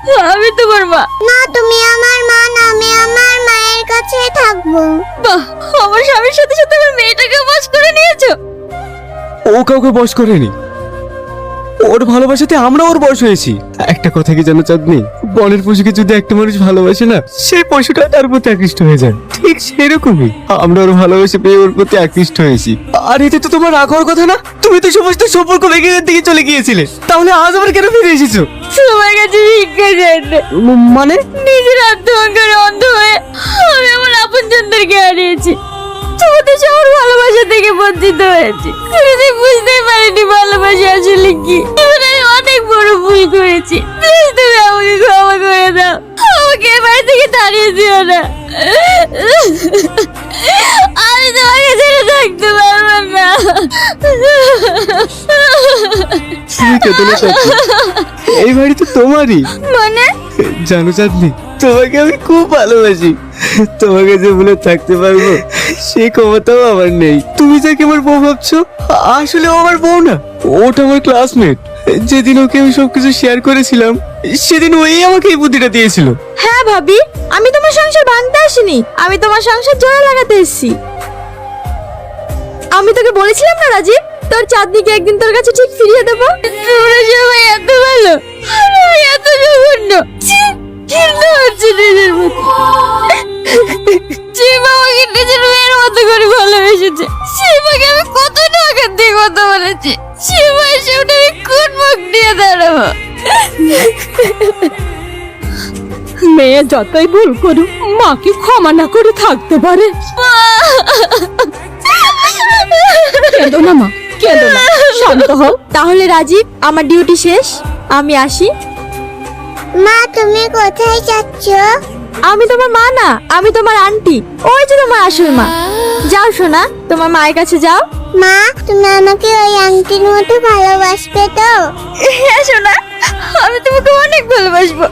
আমি তোমার মা। না, তুমি আমার মা না, আমি আমার মায়ের কাছে থাকবো। বাহ, আমার স্বামীর সাথে সাথে আমার মেয়েটাকে বশ করে নিয়েছো। ও কাউকে বশ করেনি, ওর ভালোবাসাতে আমরা ওর বশ হয়েছি। একটা কথা কি জানো চাঁদনি, বনের পশুকে যদি একটা মানুষ ভালোবাসে না, সেই পশুটা তার প্রতি আকৃষ্ট হয়ে যায়। ঠিক সেরকমই আমরা ওর ভালোবাসা পেয়ে ওর প্রতি আকৃষ্ট হয়েছি। আর এতে তো তোমার রাগ হওয়ার কথা না, তুমি তো সমস্ত সম্পর্ক ভেঙে এর দিকে চলে গিয়েছিলে, তাহলে আজ আবার কেন ফিরে এসেছো? তোমার কাছে শিক্ষা চাই না। মানে নিজের আত্মহংকারে অন্ধ হয়ে আমি আমার আপনজনদেরকে হারিয়েছি। তোমাদের সবার ভালোবাসা থেকে বঞ্চিত হয়েছি। আমি বুঝতেই পারিনি ভালোবাসা আসলে কি। জীবনে আমি অনেক বড় ভুল করেছি। প্লিজ তুমি আমাকে ক্ষমা করে দাও, আমাকে এ বাড়ি থেকে তাড়িয়ে দিও না। আমি তোমাকে ছেড়ে থাকতে পারবো না। তুমি কেঁদো না চাঁদনি, এই বাড়ি তো তোমারই। মানে জানো চাঁদনি, তোমাকে আমি খুব ভালোবাসি। তোমাকে যে ভুলে থাকতে পারবো সেই ক্ষমতাও আমার নেই। তুমি যাকে আমার বউ ভাবছো, আসলে ও আমার বউ না, ওটা আমার ক্লাসমেট। যেদিন ওকে আমি সবকিছু শেয়ার করেছিলাম, সেদিন ওই আমাকে এই বুদ্ধিটা দিয়েছিল। হ্যাঁ ভাবি, আমি তোমার সংসার ভাঙতে আসিনি, আমি তোমার সংসার জোড়া লাগাতে এসেছি। আমি তোকে বলেছিলাম না রাজীব, তোর চাঁদনিকে একদিন তোর কাছে ঠিক ফিরিয়ে দেবো। তোমরা সবাই এত ভালো, আর আমি এত জঘন্য। কিন্তু হচ্ছে নিজের মতো। শিব আমাকে নিজের মেয়ের মতো করে ভালোবেসেছে। শিবাকে আমি কত টাকা দিয়ে কথা বলেছি। শিবা এসে ওটা আমি কোন মুখ দিয়ে দাঁড়াবো? মেয়ে যতই ভুল করুক, মাকে ক্ষমা না করে থাকতে পারে? কেঁদো না মা, কেঁদো না, শান্ত হও। তাহলে রাজীব, আমার ডিউটি শেষ, আমি আসি। মা, তুমি কোথায় যাচ্ছ? আমি তোমার মা না, আমি তোমার আন্টি। ওই যে তোমার আসল মা। যাও সোনা, তোমার মায়ের কাছে যাও। মা, তুমি আমাকে ওই আংটির মতো ভালোবাসবে তো? হ্যাঁ সোনা, আমি তোমাকে অনেক ভালোবাসবো।